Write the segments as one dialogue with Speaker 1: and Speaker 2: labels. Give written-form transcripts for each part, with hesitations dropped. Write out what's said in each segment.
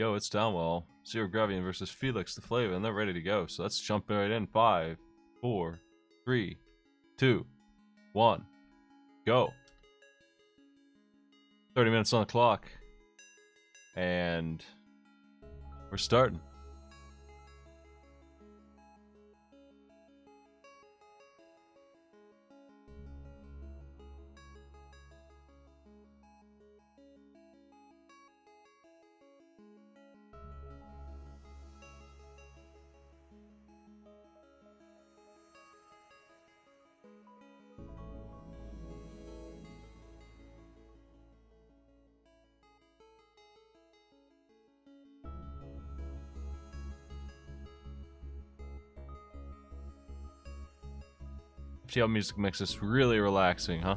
Speaker 1: Yo, it's downwell. ZeroGravyon versus felixtheflava, and they're ready to go. So let's jump right in. 5, 4, 3, 2, 1, go. 30 minutes on the clock, and we're starting. FTL music makes this really relaxing, huh?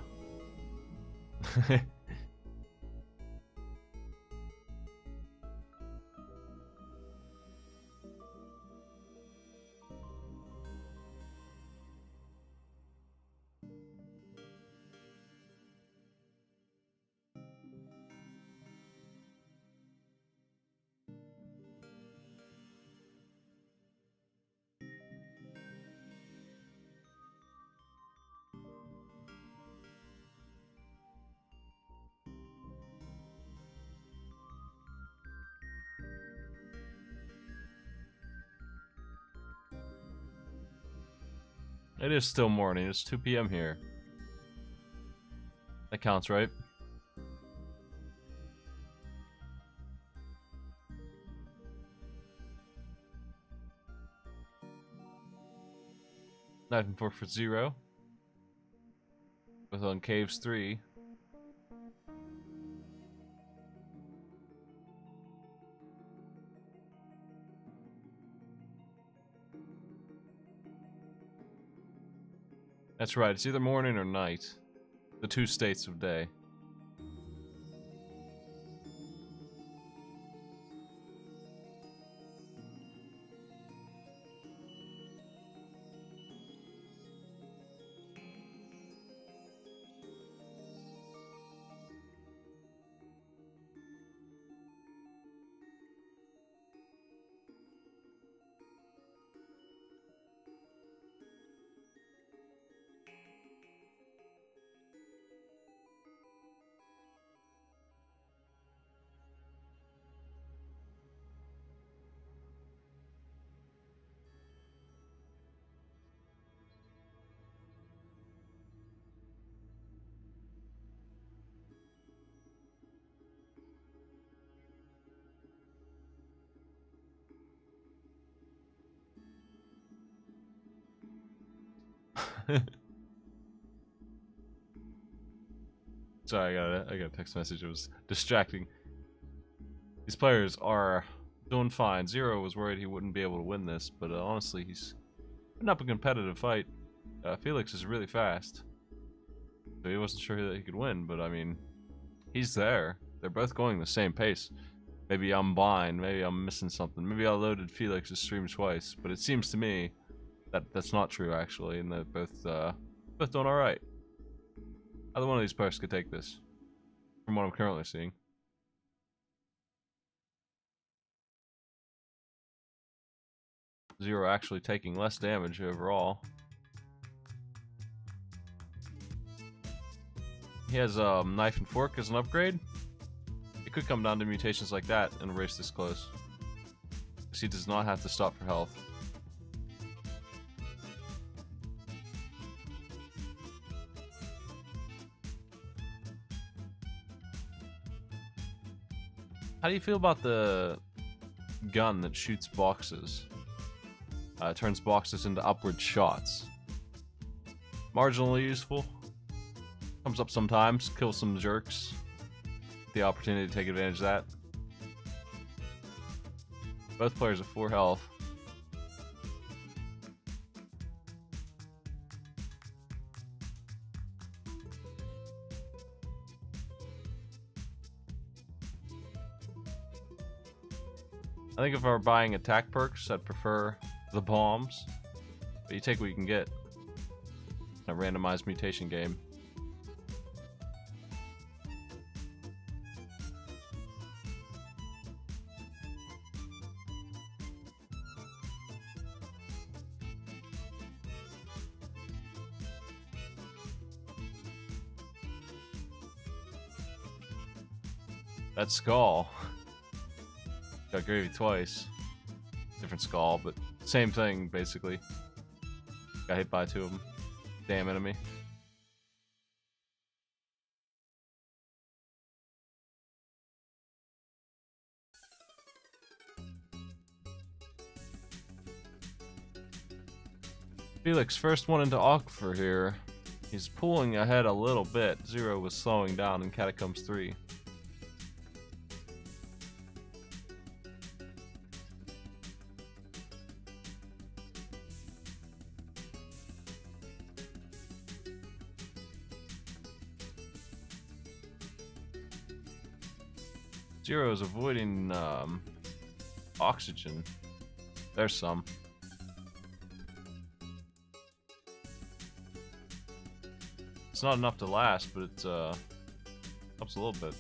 Speaker 1: It is still morning. It's 2 p.m. here. That counts, right? Knife and fork for 0. Both on caves 3. That's right, it's either morning or night. The two states of day. Sorry, I got a text message. It was distracting. These players are doing fine. Zero was worried he wouldn't be able to win this, but honestly, he's putting up a competitive fight. Felix is really fast, so he wasn't sure that he could win. But I mean, he's there. They're both going the same pace. Maybe I'm blind. Maybe I'm missing something. Maybe I loaded Felix's stream twice. But it seems to me that that's not true actually, and they're both doing all right. Either one of these players could take this, from what I'm currently seeing. Zero actually taking less damage overall. He has knife and fork as an upgrade. It could come down to mutations like that and erase this close, because he does not have to stop for health. How do you feel about the gun that shoots boxes? Turns boxes into upward shots. Marginally useful. Comes up sometimes, kills some jerks. The opportunity to take advantage of that. Both players have 4 health. I think if I were buying attack perks, I'd prefer the bombs. But you take what you can get. A randomized mutation game. That skull. Got gravy twice. Different skull, but same thing, basically. Got hit by 2 of them. Damn enemy. Felix, first one into Aquifer here. He's pulling ahead a little bit. Zero was slowing down in Catacombs 3. Zero is avoiding oxygen. There's some. It's not enough to last, but it helps a little bit.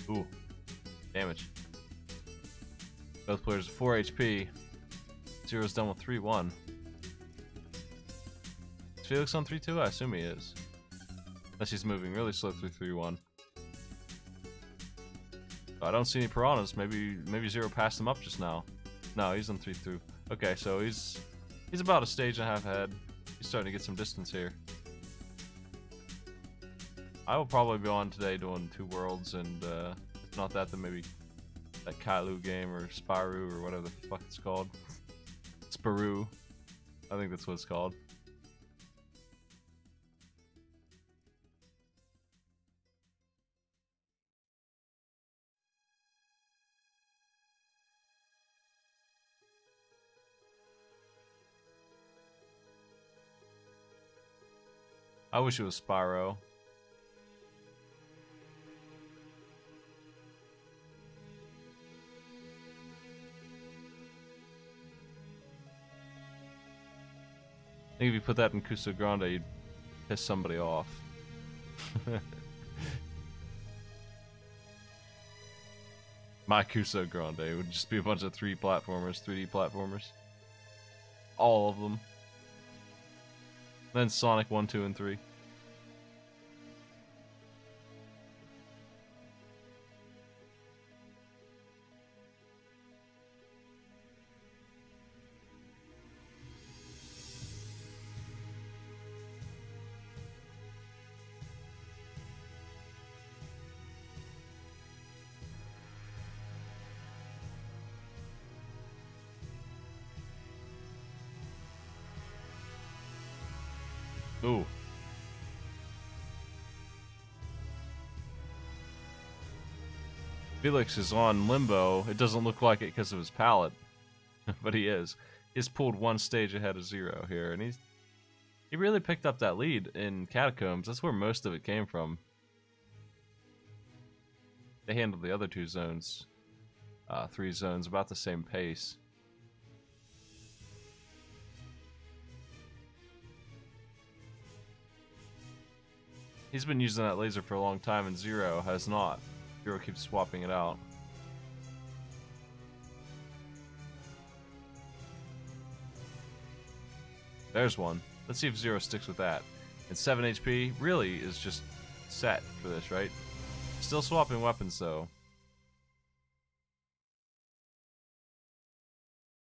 Speaker 1: Ooh, damage. Both players 4 HP. Zero's done with 3-1. Is Felix on 3-2? I assume he is. Unless he's moving really slow through 3-1. I don't see any piranhas. Maybe Zero passed him up just now. No, he's on 3-2. Okay, so he's about a stage and a half ahead. He's starting to get some distance here. I will probably be on today doing 2 worlds, and if not that, then maybe that Kailu game or Spyro or whatever the fuck it's called. Spyro. I think that's what it's called. I wish it was Spyro. I think if you put that in Cuso Grande, you'd piss somebody off. My Cuso Grande would just be a bunch of 3D platformers. All of them. Then Sonic 1, 2, and 3. Ooh. Felix is on limbo. It doesn't look like it because of his palette, but he is. He's pulled 1 stage ahead of Zero here, and he really picked up that lead in Catacombs. That's where most of it came from. They handled the other 2 zones, 3 zones, about the same pace. He's been using that laser for a long time, and Zero has not. Zero keeps swapping it out. There's one. Let's see if Zero sticks with that. And 7 HP really is just set for this, right? Still swapping weapons, though.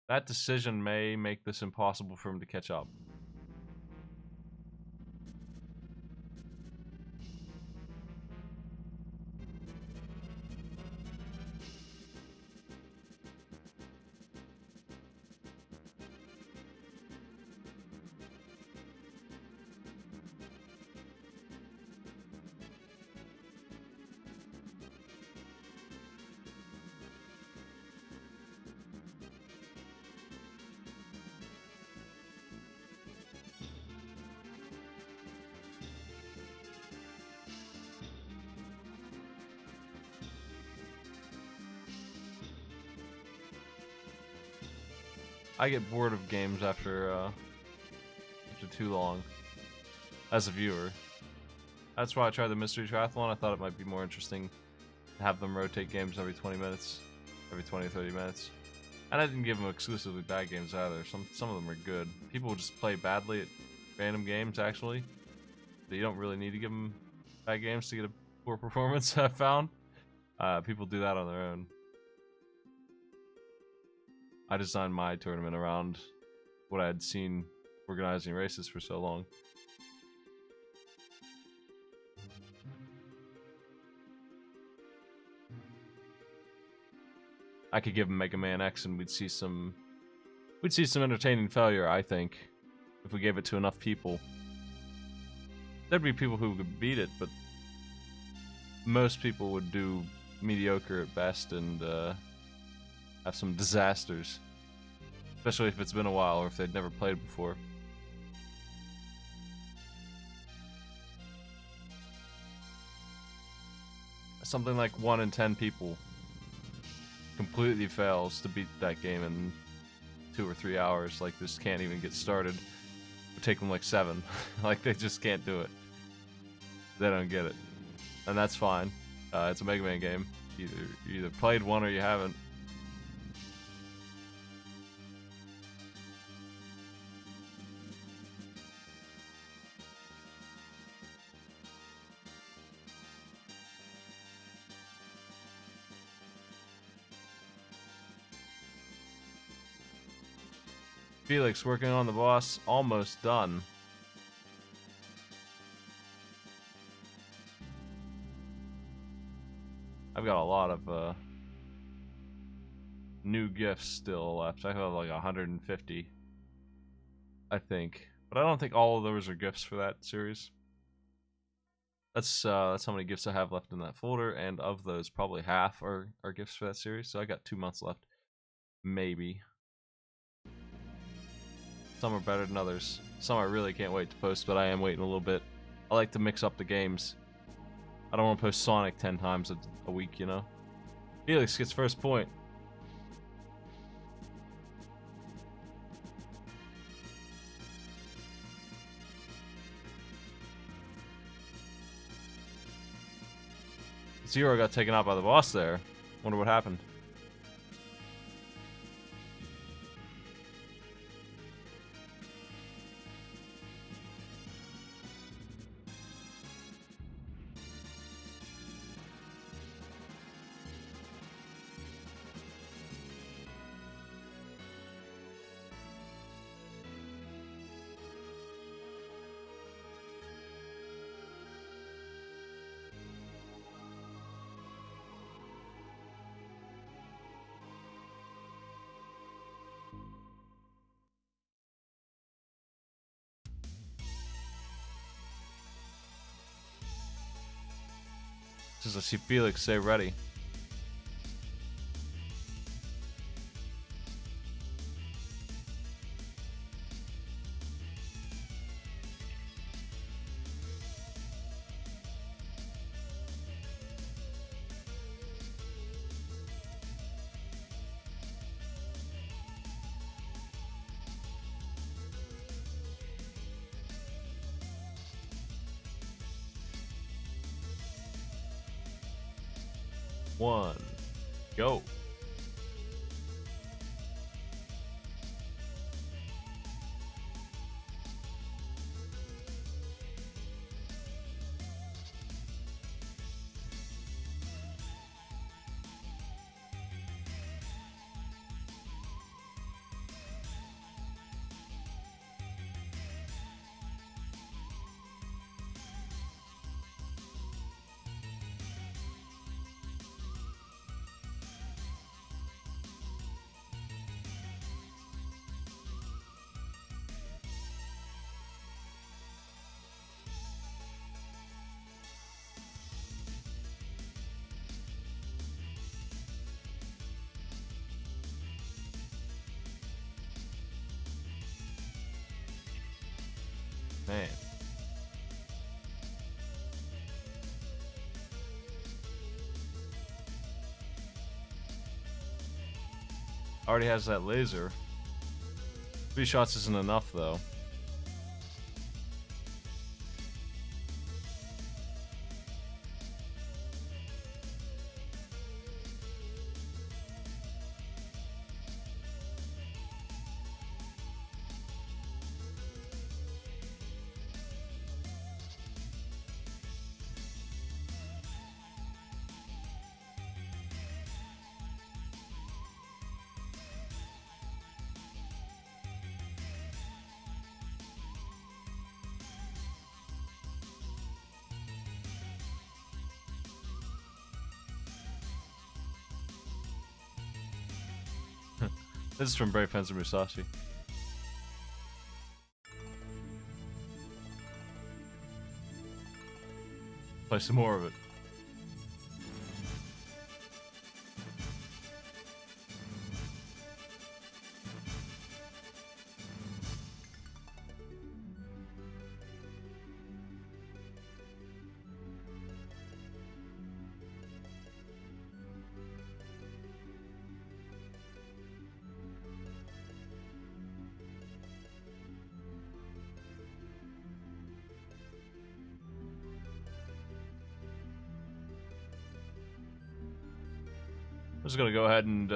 Speaker 1: That decision may make this impossible for him to catch up. I get bored of games after too long, as a viewer. That's why I tried the Mystery Triathlon. I thought it might be more interesting have them rotate games every 20 minutes, every 20 or 30 minutes. And I didn't give them exclusively bad games either. Some of them are good. People just play badly at random games, actually. So you don't really need to give them bad games to get a poor performance, I found. People do that on their own. I designed my tournament around what I had seen organizing races for so long. I could give him Mega Man X and we'd see some entertaining failure, I think, if we gave it to enough people. There'd be people who could beat it, but most people would do mediocre at best and have some disasters. Especially if it's been a while or if they'd never played before. Something like 1 in 10 people completely fails to beat that game in 2 or 3 hours. Like, this can't even get started. It would take them like 7. Like, they just can't do it. They don't get it. And that's fine. It's a Mega Man game. You either played one or you haven't. Felix working on the boss, almost done. I've got a lot of new gifts still left. I have like 150, I think, but I don't think all of those are gifts for that series. That's how many gifts I have left in that folder, and of those, probably half are gifts for that series. So I got 2 months left, maybe. Some are better than others. Some I really can't wait to post, but I am waiting a little bit. I like to mix up the games. I don't want to post Sonic 10 times a week, you know? Felix gets first point. Zero got taken out by the boss there. Wonder what happened. Just I see Felix say ready. One, go. Man. Already has that laser. 3 shots isn't enough, though. This is from Brave Fencer Musashi. Play some more of it. I'm just gonna go ahead and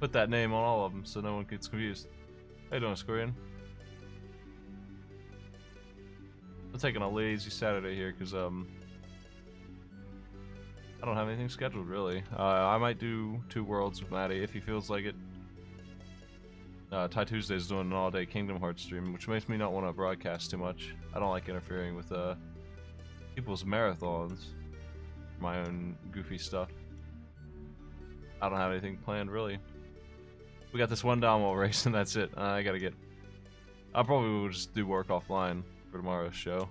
Speaker 1: put that name on all of them so no one gets confused. How you doing, Squarian? I'm taking a lazy Saturday here because I don't have anything scheduled really. I might do 2 worlds with Maddie if he feels like it. Ty Tuesday's doing an all-day Kingdom Hearts stream, which makes me not want to broadcast too much. I don't like interfering with people's marathons, my own goofy stuff. I don't have anything planned really. We got this one downwell race and that's it. I gotta get. I probably will just do work offline for tomorrow's show,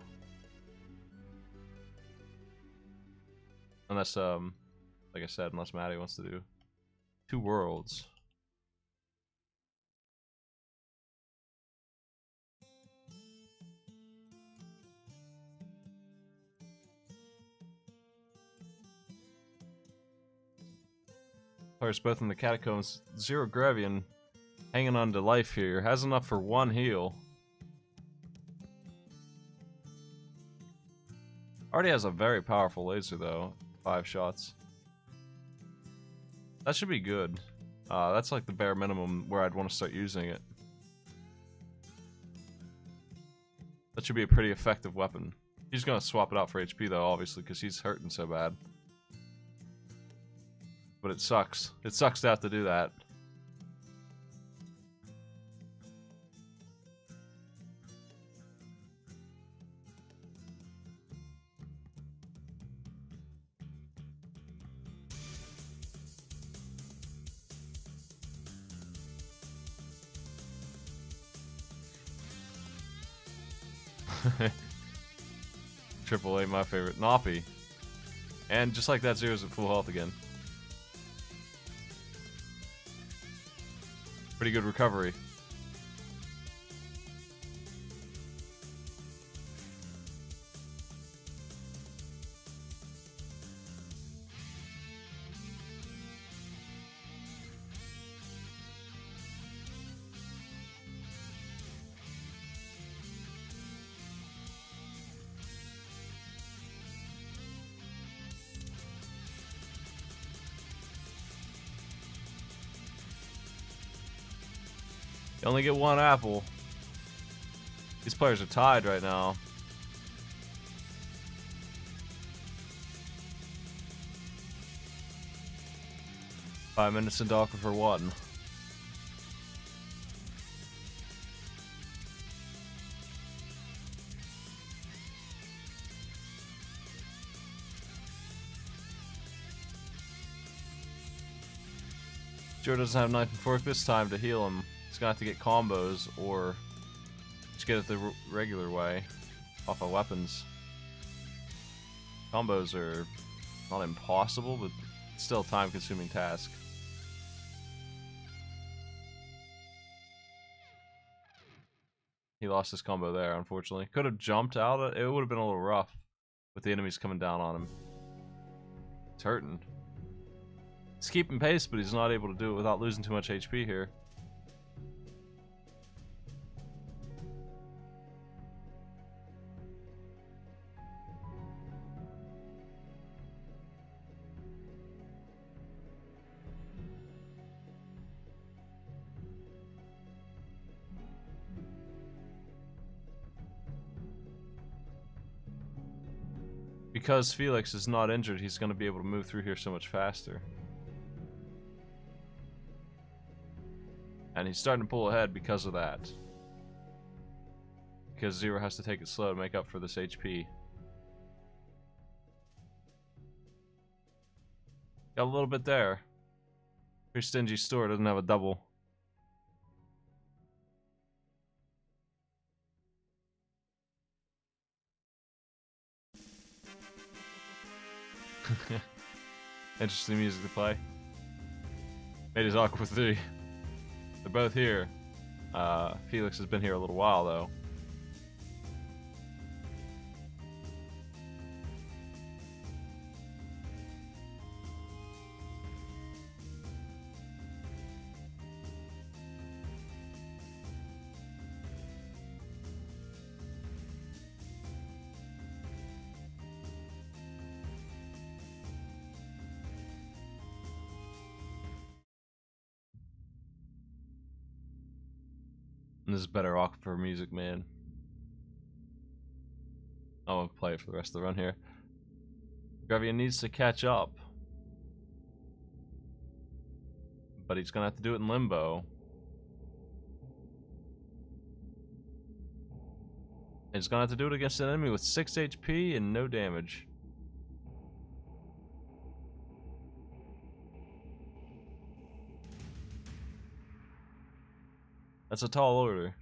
Speaker 1: unless like I said, unless Maddie wants to do 2 worlds. Players both in the catacombs. ZeroGravyon hanging on to life here. Has enough for 1 heal. Already has a very powerful laser though. 5 shots. That should be good. That's like the bare minimum where I'd want to start using it. That should be a pretty effective weapon. He's gonna swap it out for HP though, obviously, because he's hurting so bad. But it sucks. It sucks to have to do that. AAA, my favorite. Noppy. And just like that, Zero's at full health again. Pretty good recovery. You only get 1 apple. These players are tied right now. Five minutes in Docker for 1. Joe doesn't have knife and fork this time to heal him. He's gonna have to get combos or just get it the regular way off of weapons. Combos are not impossible, but still a time-consuming task. He lost his combo there, unfortunately. Could have jumped out. It would have been a little rough with the enemies coming down on him. It's hurting. He's keeping pace, but he's not able to do it without losing too much HP here. Because Felix is not injured, he's going to be able to move through here so much faster. And he's starting to pull ahead because of that. Because Zero has to take it slow to make up for this HP. Got a little bit there. Pretty stingy store, doesn't have a double. Interesting music to play. Made his Aqua 3. They're both here. Felix has been here a little while though. And this is better Aquifer music, man. I'm gonna play it for the rest of the run here. Gravyon needs to catch up. But he's gonna have to do it in limbo. And he's gonna have to do it against an enemy with 6 HP and no damage. That's a tall order.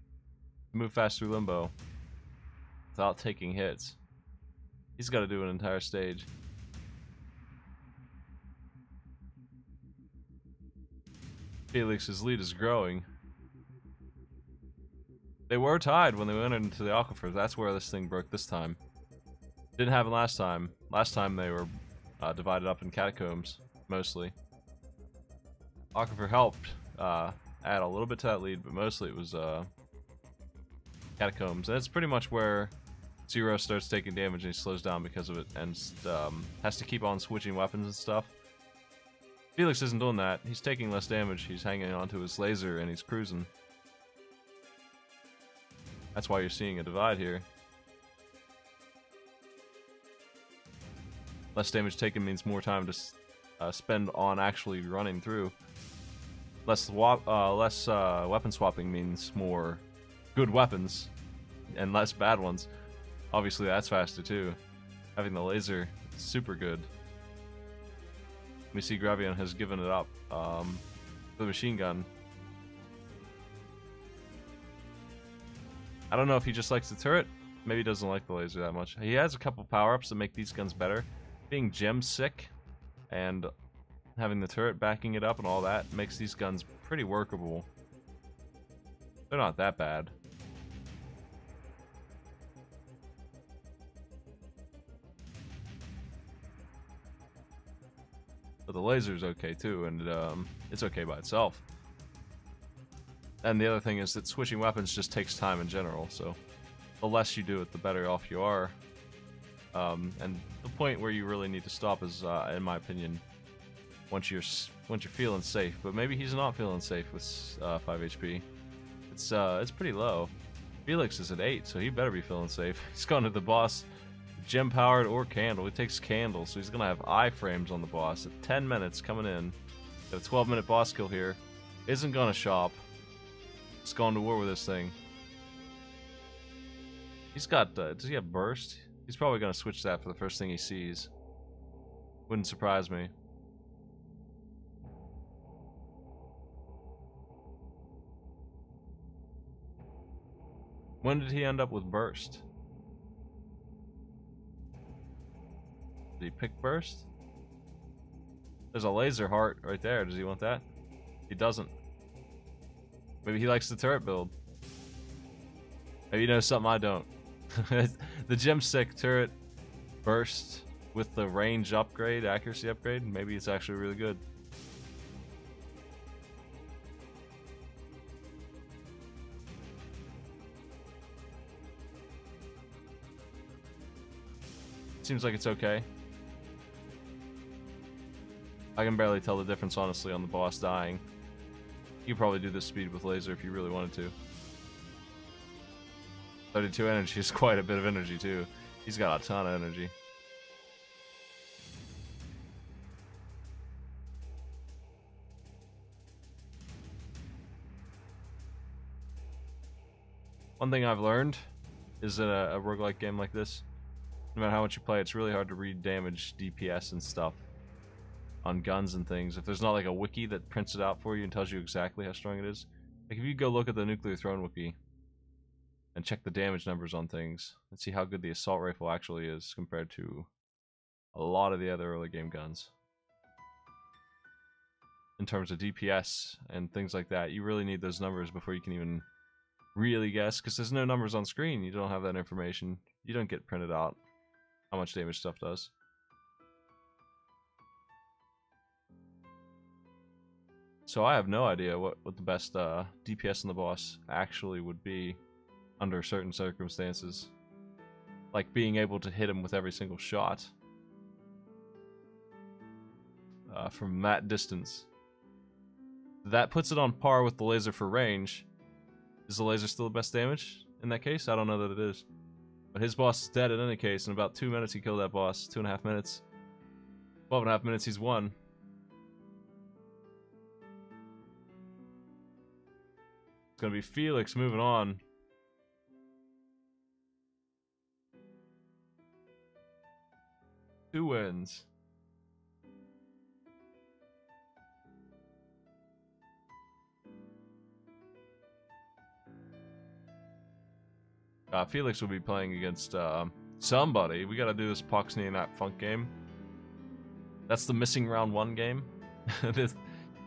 Speaker 1: Move fast through limbo without taking hits. He's got to do an entire stage. Felix's lead is growing. They were tied when they went into the Aquifer. That's where this thing broke this time. Didn't happen last time. Last time they were divided up in catacombs, mostly. Aquifer helped add a little bit to that lead, but mostly it was catacombs. And it's pretty much where Zero starts taking damage and he slows down because of it, and has to keep on switching weapons and stuff. Felix isn't doing that. He's taking less damage. He's hanging onto his laser and he's cruising. That's why you're seeing a divide here. Less damage taken means more time to spend on actually running through. Less weapon swapping means more good weapons and less bad ones. Obviously that's faster too. Having the laser is super good. We see Gravyon has given it up for the machine gun. I don't know if he just likes the turret. Maybe he doesn't like the laser that much. He has a couple power-ups that make these guns better. Being gem sick and having the turret backing it up and all that makes these guns pretty workable. They're not that bad. But the laser's okay too, and it's okay by itself. And the other thing is that switching weapons just takes time in general, so the less you do it, the better off you are. And the point where you really need to stop is, in my opinion, once you're feeling safe. But maybe he's not feeling safe with 5 HP. It's pretty low. Felix is at 8, so he better be feeling safe. He's gone to the boss, gem powered or candle. He takes candle, so he's gonna have iframes on the boss at 10 minutes coming in. Got a 12-minute boss kill here. Isn't gonna shop. He's going to war with this thing. He's got, does he have burst? He's probably gonna switch that for the first thing he sees. Wouldn't surprise me. When did he end up with burst? Did he pick burst? There's a laser heart right there. Does he want that? He doesn't. Maybe he likes the turret build. Maybe he knows something I don't. The gem stick turret burst with the range upgrade, accuracy upgrade, maybe it's actually really good. Seems like it's okay. I can barely tell the difference, honestly, on the boss dying. You could probably do this speed with laser if you really wanted to. 32 energy is quite a bit of energy, too. He's got a ton of energy. One thing I've learned is that a roguelike game like this, no matter how much you play, it's really hard to read damage, DPS, and stuff. on guns and things, if there's not like a wiki that prints it out for you and tells you exactly how strong it is. Like if you go look at the Nuclear Throne wiki and check the damage numbers on things and see how good the assault rifle actually is compared to a lot of the other early game guns. In terms of DPS and things like that, you really need those numbers before you can even really guess, because there's no numbers on screen. You don't have that information. You don't get printed out how much damage stuff does. So I have no idea what the best DPS on the boss actually would be under certain circumstances. Like being able to hit him with every single shot from that distance. That puts it on par with the laser for range. Is the laser still the best damage in that case? I don't know that it is. But his boss is dead in any case. In about 2 minutes he killed that boss. 2.5 minutes. 12.5 minutes he's won. It's gonna be Felix moving on. Two wins. Felix will be playing against somebody. We gotta do this Poxney and that Funk game. That's the missing round 1 game.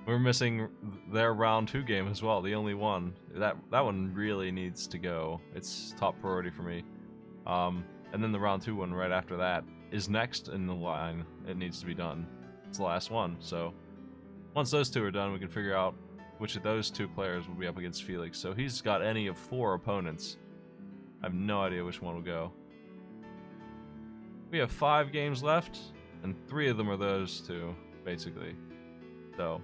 Speaker 1: We're missing their round 2 game as well, the only one. That one really needs to go. It's top priority for me. And then the round 2 one right after that is next in the line. It needs to be done. It's the last one. So once those 2 are done, we can figure out which of those 2 players will be up against Felix. So he's got any of 4 opponents. I have no idea which one will go. We have 5 games left, and 3 of them are those 2, basically. So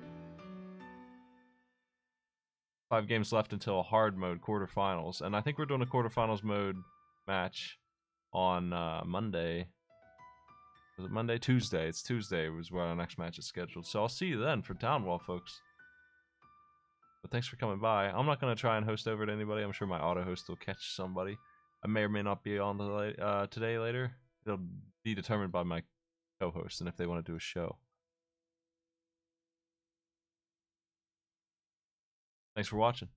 Speaker 1: 5 games left until a hard mode quarterfinals, and I think we're doing a quarterfinals mode match on Monday. Was it Monday? Tuesday. It's Tuesday was where our next match is scheduled. So I'll see you then for Downwell, folks. But thanks for coming by. I'm not going to try and host over to anybody. I'm sure my auto host will catch somebody. I may or may not be on today later. It'll be determined by my co-host and if they want to do a show. Thanks for watching.